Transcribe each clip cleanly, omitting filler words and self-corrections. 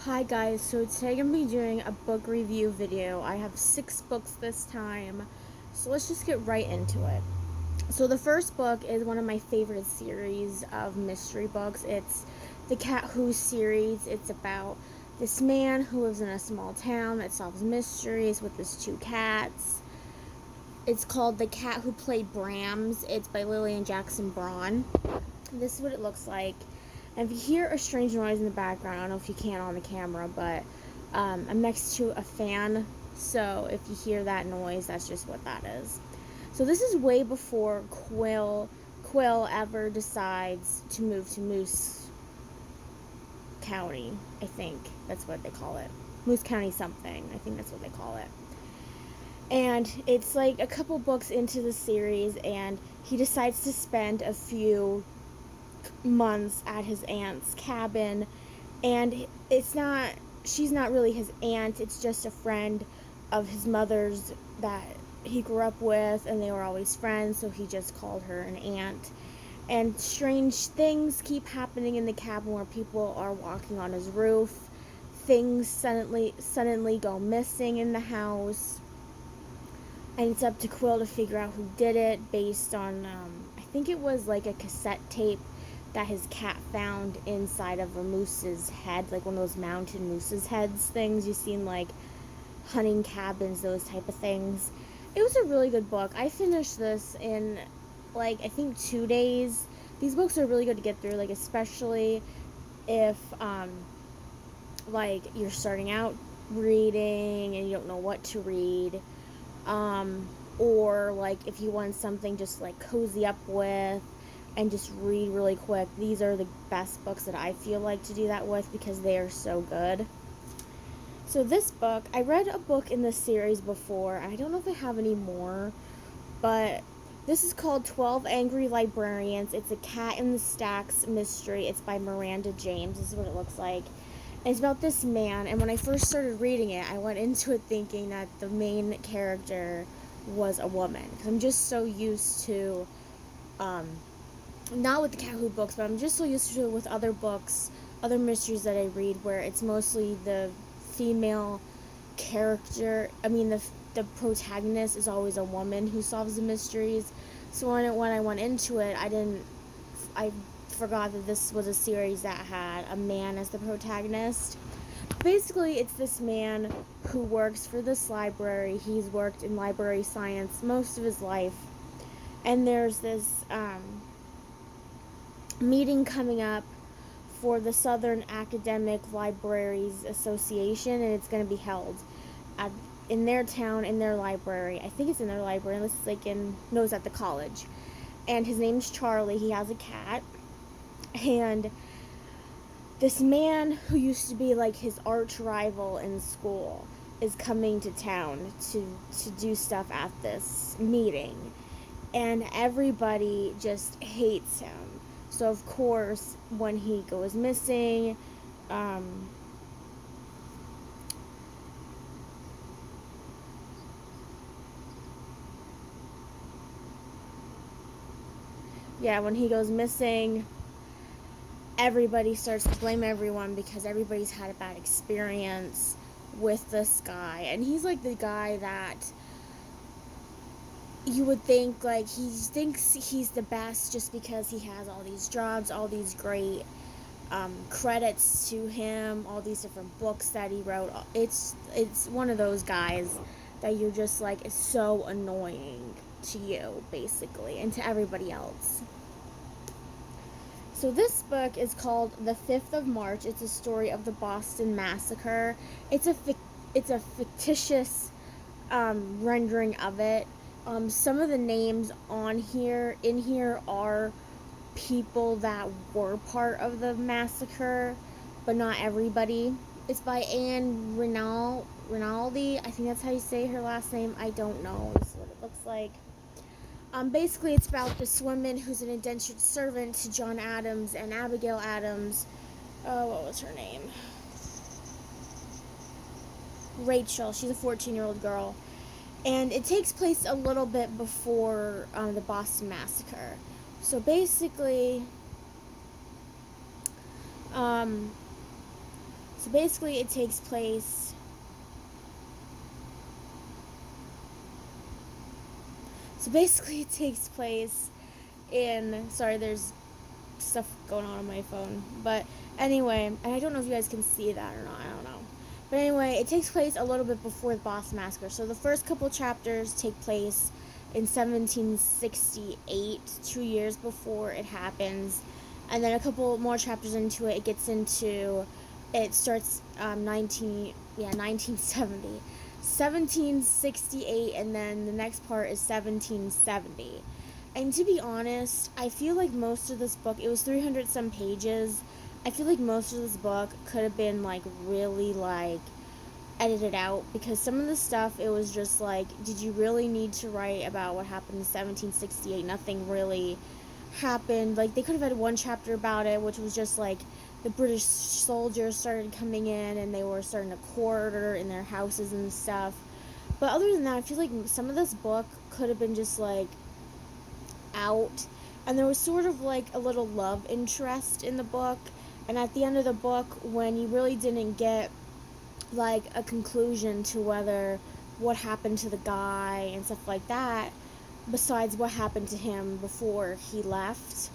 Hi guys, so today I'm going to be doing a book review video. I have 6 books this time, so let's just get right into it. So the first book is one of my favorite series of mystery books. It's the Cat Who series. It's about this man who lives in a small town that solves mysteries with his 2 cats. It's called The Cat Who Played Brams. It's by Lilian and Braun. This is what it looks like. And if you hear a strange noise in the background, I don't know if you can on the camera, but I'm next to a fan, so if you hear that noise, that's just what that is. So this is way before Quill ever decides to move to Moose County. I think that's what they call it. Moose County something. I think that's what they call it. And it's like a couple books into the series, and he decides to spend a few months at his aunt's cabin, and she's not really his aunt, it's just a friend of his mother's that he grew up with, and they were always friends, so he just called her an aunt. And strange things keep happening in the cabin where people are walking on his roof. Things suddenly go missing in the house, and it's up to Quill to figure out who did it based on I think it was like a cassette tape that his cat found inside of a moose's head, like one of those mountain moose's heads things you've seen, like hunting cabins, those type of things. It was a really good book. I finished this in like I think 2 days. These books are really good to get through, like especially if like you're starting out reading and you don't know what to read, or like if you want something just like cozy up with and just read really quick. These are the best books that I feel like to do that with because they are so good. So this book, I read a book in this series before. I don't know if I have any more, but this is called 12 Angry Librarians. It's a Cat in the Stacks mystery. It's by Miranda James. This is what it looks like. And it's about this man, and when I first started reading it, I went into it thinking that the main character was a woman, because I'm just so used to not with the Cat Who books, but I'm just so used to it with other books, other mysteries that I read, where it's mostly the female character. I mean, the protagonist is always a woman who solves the mysteries. So when I went into it, I forgot that this was a series that had a man as the protagonist. Basically, it's this man who works for this library. He's worked in library science most of his life, and there's this meeting coming up for the Southern Academic Libraries Association, and it's going to be held in their town, in their library. I think it's in their library, unless it's like it's at the college. And his name's Charlie. He has a cat, and this man who used to be like his arch rival in school is coming to town to do stuff at this meeting, and everybody just hates him. So of course, when he goes missing, when he goes missing, everybody starts to blame everyone because everybody's had a bad experience with this guy. And he's like the guy that you would think, like, he thinks he's the best just because he has all these jobs, all these great credits to him, all these different books that he wrote. It's one of those guys that you're just like, it's so annoying to you, basically, and to everybody else. So this book is called The 5th of March. It's a story of the Boston Massacre. It's a fictitious rendering of it. Some of the names in here are people that were part of the massacre, but not everybody. It's by Anne Rinaldi. I think that's how you say her last name. I don't know. This is what it looks like. Basically, it's about this woman who's an indentured servant to John Adams and Abigail Adams. What was her name? Rachel. She's a 14-year-old girl. And it takes place a little bit before the Boston Massacre. So basically, So basically it takes place in, sorry, there's stuff going on my phone, but anyway, and I don't know if you guys can see that or not, I don't know. But anyway, it takes place a little bit before the Boston Massacre. So the first couple chapters take place in 1768, 2 years before it happens. And then a couple more chapters into it, it starts 1970. 1768, and then the next part is 1770. And to be honest, I feel like most of this book, it was 300 some pages. I feel like most of this book could have been like really like edited out, because some of the stuff, it was just like, did you really need to write about what happened in 1768? Nothing really happened. Like, they could have had one chapter about it, which was just like the British soldiers started coming in and they were starting to quarter in their houses and stuff. But other than that, I feel like some of this book could have been just like out, and there was sort of like a little love interest in the book, and at the end of the book, when you really didn't get like a conclusion to whether what happened to the guy and stuff like that, besides what happened to him before he left,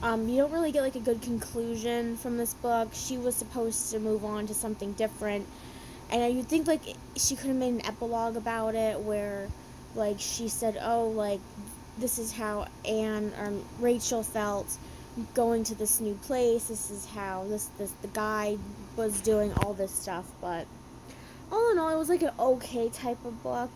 you don't really get like a good conclusion from this book. She was supposed to move on to something different, and you'd think like she could have made an epilogue about it where like she said, oh, like this is how Rachel felt going to this new place. This is how the guy was doing all this stuff. But all in all, it was like an okay type of book.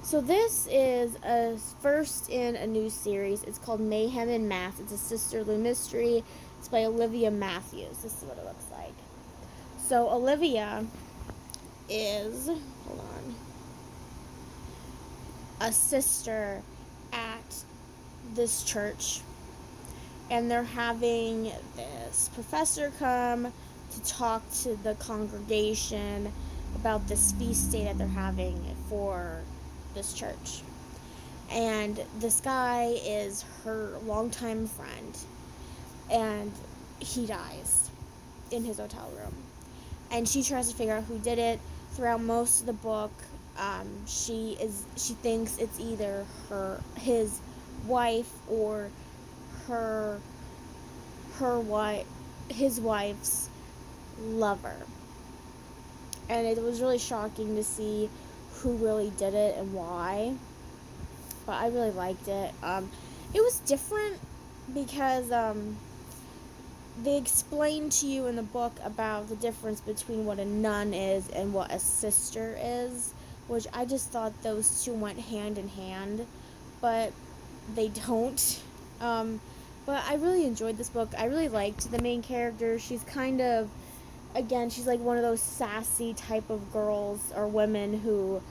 So this is a first in a new series. It's called Mayhem and Math. It's a sisterly mystery. It's by Olivia Matthews. This is what it looks like. So Olivia is, hold on, a sister at this church, and they're having this professor come to talk to the congregation about this feast day that they're having for this church. And this guy is her longtime friend, and he dies in his hotel room, and she tries to figure out who did it. Throughout most of the book, she thinks it's either his wife or his wife's lover. And it was really shocking to see who really did it and why. But I really liked it. It was different because they explain to you in the book about the difference between what a nun is and what a sister is, which I just thought those two went hand in hand, but they don't. But I really enjoyed this book. I really liked the main character. She's kind of, again, she's like one of those sassy type of girls or women who,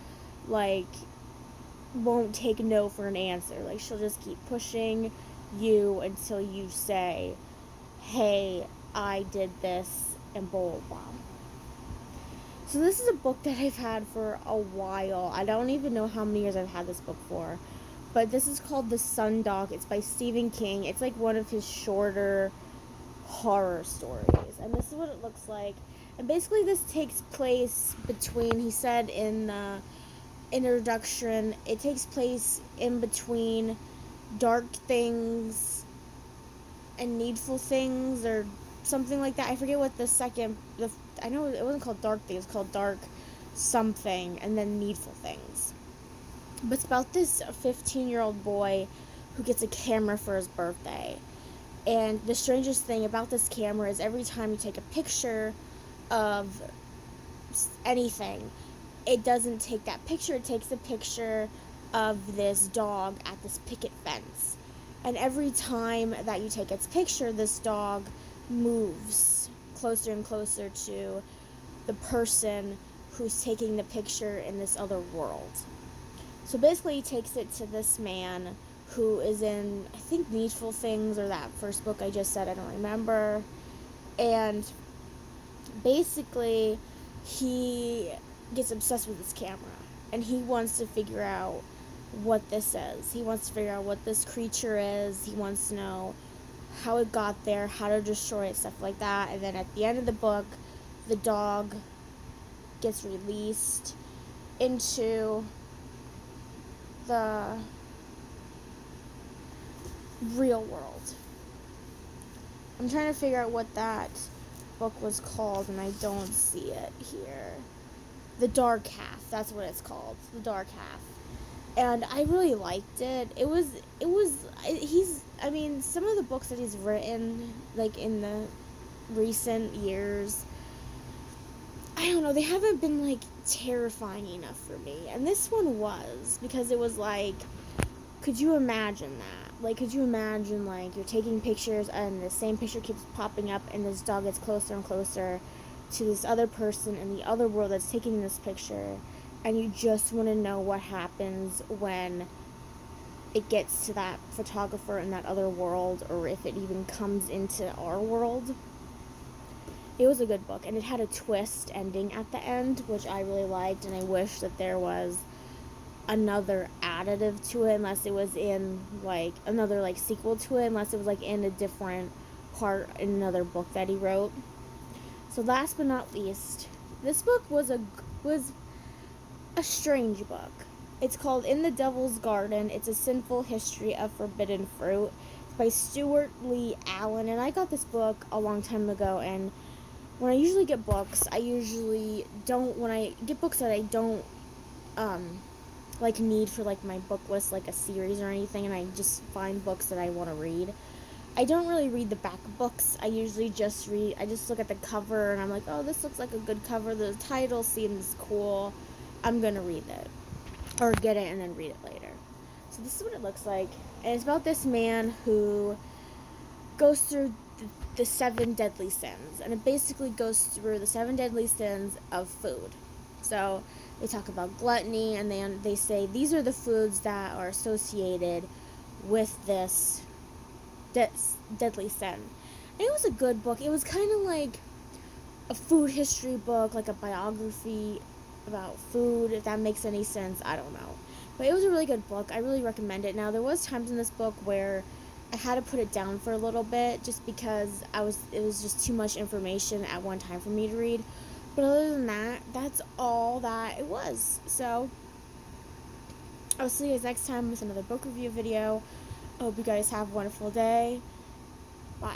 like, won't take no for an answer. Like, she'll just keep pushing you until you say, hey, I did this, and blah, blah, blah. So this is a book that I've had for a while. I don't even know how many years I've had this book for. But this is called The Sundog. It's by Stephen King. It's like one of his shorter horror stories. And this is what it looks like. And basically this takes place between, he said in the introduction, it takes place in between Dark Things and Needful Things or something like that. I forget what I know it wasn't called Dark Things, it was called Dark something and then Needful Things. But it's about this 15-year-old boy who gets a camera for his birthday. And the strangest thing about this camera is every time you take a picture of anything, it doesn't take that picture. It takes a picture of this dog at this picket fence. And every time that you take its picture, this dog moves closer and closer to the person who's taking the picture in this other world. So basically he takes it to this man who is in, I think, Needful Things, or that first book I just said, I don't remember. And basically he gets obsessed with this camera, and he wants to figure out what this is. He wants to figure out what this creature is. He wants to know how it got there, how to destroy it, stuff like that. And then at the end of the book, the dog gets released into the real world. I'm trying to figure out what that book was called, and I don't see it here. The Dark Half, that's what it's called. The Dark Half. And I really liked it. Some of the books that he's written, like, in the recent years, I don't know, they haven't been, like, terrifying enough for me. And this one was, because it was like, could you imagine that? Like, could you imagine, like, you're taking pictures and the same picture keeps popping up and this dog gets closer and closer to this other person in the other world that's taking this picture, and you just want to know what happens when it gets to that photographer in that other world, or if it even comes into our world. It was a good book, and it had a twist ending at the end, which I really liked, and I wish that there was another additive to it, unless it was in, like, another, like, sequel to it, unless it was, like, in a different part in another book that he wrote. So last but not least, this book was a strange book. It's called In the Devil's Garden. It's a sinful history of forbidden fruit. It's by Stewart Lee Allen, and I got this book a long time ago, and when I usually get books, I usually don't, when I get books that I don't, like, need for, like, my book list, like a series or anything, and I just find books that I want to read, I don't really read the back of books. I usually just look at the cover, and I'm like, oh, this looks like a good cover, the title seems cool, I'm gonna read it, or get it and then read it later. So this is what it looks like, and it's about this man who goes through the 7 deadly sins, and it basically goes through the 7 deadly sins of food. So they talk about gluttony, and then they say these are the foods that are associated with this deadly sin. And it was a good book. It was kind of like a food history book, like a biography about food, if that makes any sense. I don't know, but it was a really good book. I really recommend it. Now, there was times in this book where I had to put it down for a little bit, just because it was just too much information at one time for me to read. But other than that, that's all that it was. So I'll see you guys next time with another book review video. I hope you guys have a wonderful day. Bye.